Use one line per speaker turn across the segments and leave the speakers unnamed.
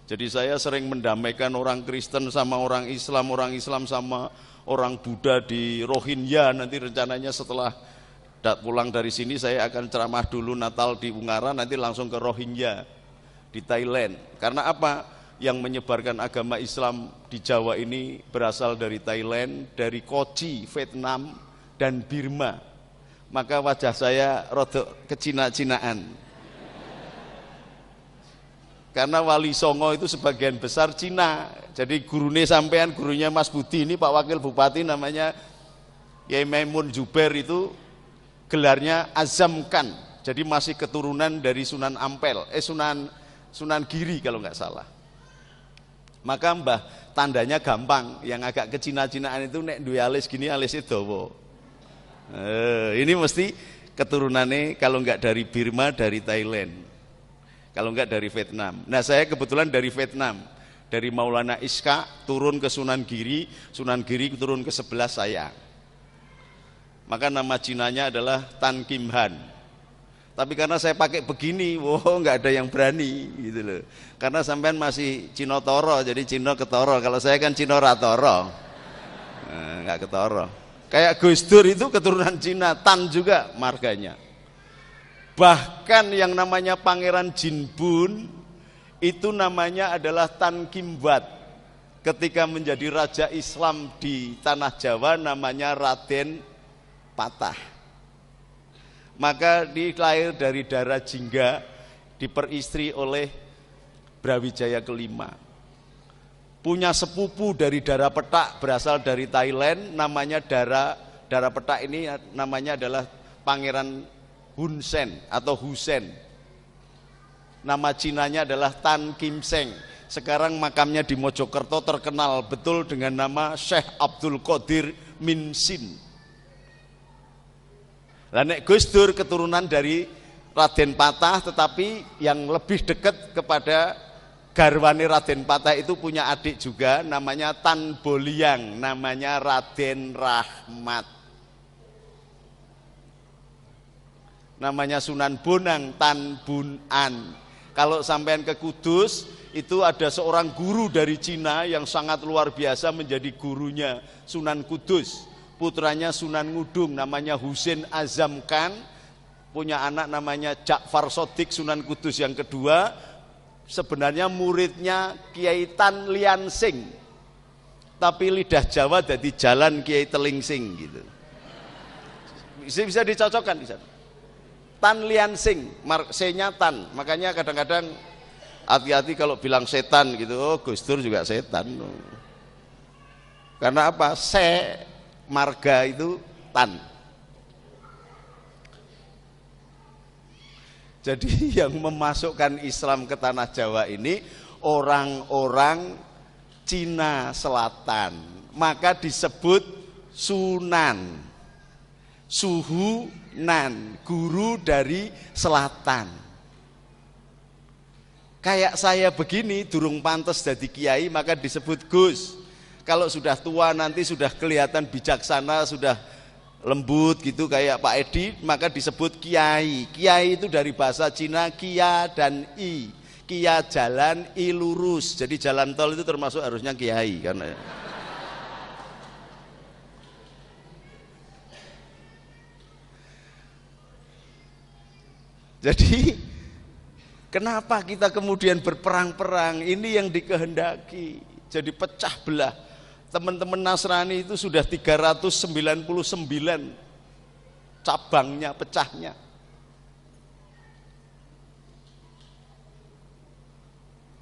Jadi saya sering mendamaikan orang Kristen sama orang Islam sama orang Buddha di Rohingya. Nanti rencananya setelah pulang dari sini saya akan ceramah dulu Natal di Ungaran, nanti langsung ke Rohingya di Thailand. Karena apa? Yang menyebarkan agama Islam di Jawa ini berasal dari Thailand, dari Kochi, Vietnam, dan Burma. Maka wajah saya rodok kecina-cinaan. Karena Wali Songo itu sebagian besar Cina. Jadi gurune sampean, gurunya Mas Budi ini Pak Wakil Bupati namanya Yai Maimun Jubair, itu gelarnya Azam Khan. Jadi masih keturunan dari Sunan Ampel, Sunan Giri kalau nggak salah. Maka mbah tandanya gampang, yang agak kecina-cinaan itu nek duwe alis gini alisnya dawa. Ini mesti keturunannya kalau nggak dari Burma, dari Thailand. Kalau enggak dari Vietnam. Nah, saya kebetulan dari Vietnam. Dari Maulana Iska turun ke Sunan Giri turun ke sebelah saya. Maka nama Cinanya adalah Tan Kim Han. Tapi karena saya pakai begini, enggak ada yang berani gitu loh. Karena sampean masih Cino Toro, jadi Cino ketoro. Kalau saya kan Cino Ratoro. Enggak ketoro. Kayak Gus Dur itu keturunan Cina, Tan juga marganya. Bahkan yang namanya Pangeran Jinbun itu namanya adalah Tan Kim Wat. Ketika menjadi raja Islam di tanah Jawa namanya Raden Patah. Maka dilahir dari darah Jingga, diperistri oleh Brawijaya kelima. Punya sepupu dari darah Petak berasal dari Thailand, namanya darah Petak ini namanya adalah Pangeran Hun Sen atau Husen. Nama Cinanya adalah Tan Kim Seng. Sekarang makamnya di Mojokerto terkenal betul dengan nama Syekh Abdul Qadir Min Sin. Lah nek Gus Dur keturunan dari Raden Patah, tetapi yang lebih dekat kepada garwane Raden Patah itu punya adik juga namanya Tan Boliang, namanya Raden Rahmat. Namanya Sunan Bonang, Tan Bun An. Kalau sampean ke Kudus, itu ada seorang guru dari Cina yang sangat luar biasa menjadi gurunya Sunan Kudus. Putranya Sunan Ngudung, namanya Husin Azam Khan. Punya anak namanya Ja'far Sodik, Sunan Kudus yang kedua. Sebenarnya muridnya Kiai Tan Lian Sing. Tapi lidah Jawa jadi jalan Kiai Telingsing gitu. Bisa dicocokkan di sana. Tan Lian Sing, C-nya Tan. Makanya kadang-kadang hati-hati kalau bilang setan gitu. Oh, Gus Dur juga setan. Karena apa? Marga itu Tan. Jadi yang memasukkan Islam ke tanah Jawa ini orang-orang Cina Selatan. Maka disebut Sunan. Suhunan, guru dari selatan. Kayak saya begini durung pantas jadi kiai maka disebut Gus. Kalau sudah tua nanti sudah kelihatan bijaksana, sudah lembut gitu kayak Pak Edi, maka disebut kiai. Kiai itu dari bahasa Cina kia dan i. Kia jalan, i lurus. Jadi jalan tol itu termasuk harusnya kiai karena jadi kenapa kita kemudian berperang-perang? Ini yang dikehendaki. Jadi pecah belah. Teman-teman Nasrani itu sudah 399 cabangnya, pecahnya.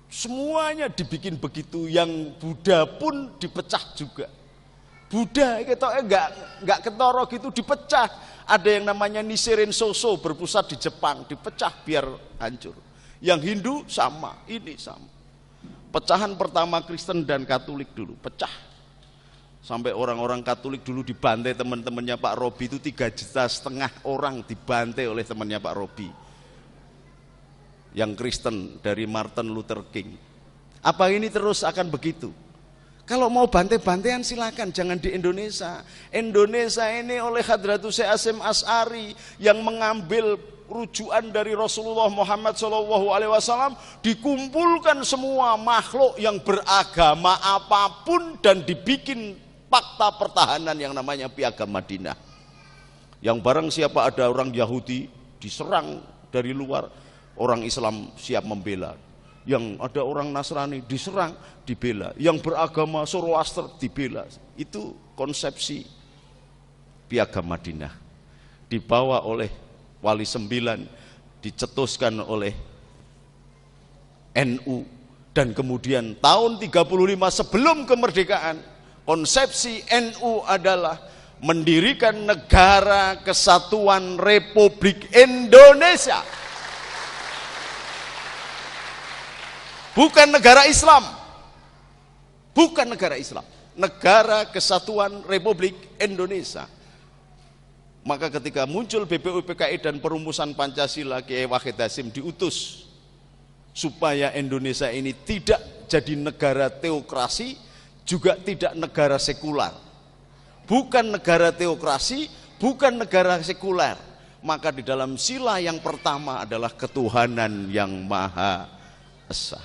Semuanya dibikin begitu. Yang Buddha pun dipecah juga. Buddha enggak ketoro gitu, dipecah. Ada yang namanya Nichiren Shosho berpusat di Jepang, dipecah biar hancur. Yang Hindu sama, ini sama. Pecahan pertama Kristen dan Katolik dulu, pecah. Sampai orang-orang Katolik dulu dibantai teman-temannya Pak Robi itu 3,5 juta orang dibantai oleh temannya Pak Robi. Yang Kristen dari Martin Luther King. Apa ini terus akan begitu? Kalau mau bantai-bantaian silakan, jangan di Indonesia. Indonesia ini oleh Hadratus Syekh Hasyim Asy'ari yang mengambil rujukan dari Rasulullah Muhammad SAW, dikumpulkan semua makhluk yang beragama apapun dan dibikin fakta pertahanan yang namanya Piagam Madinah. Yang barang siapa ada orang Yahudi diserang dari luar, orang Islam siap membela. Yang ada orang Nasrani diserang, dibela. Yang beragama Zoroaster dibela. Itu konsepsi Piagam Madinah, dibawa oleh Wali Sembilan, dicetuskan oleh NU, dan kemudian tahun 35 sebelum kemerdekaan, konsepsi NU adalah mendirikan Negara Kesatuan Republik Indonesia. Bukan negara Islam, bukan negara Islam, Negara Kesatuan Republik Indonesia. Maka ketika muncul BPUPKI dan perumusan Pancasila, Kiai Wahid Hasyim diutus supaya Indonesia ini tidak jadi negara teokrasi, juga tidak negara sekular. Bukan negara teokrasi, bukan negara sekuler. Maka di dalam sila yang pertama adalah ketuhanan yang Maha Esa.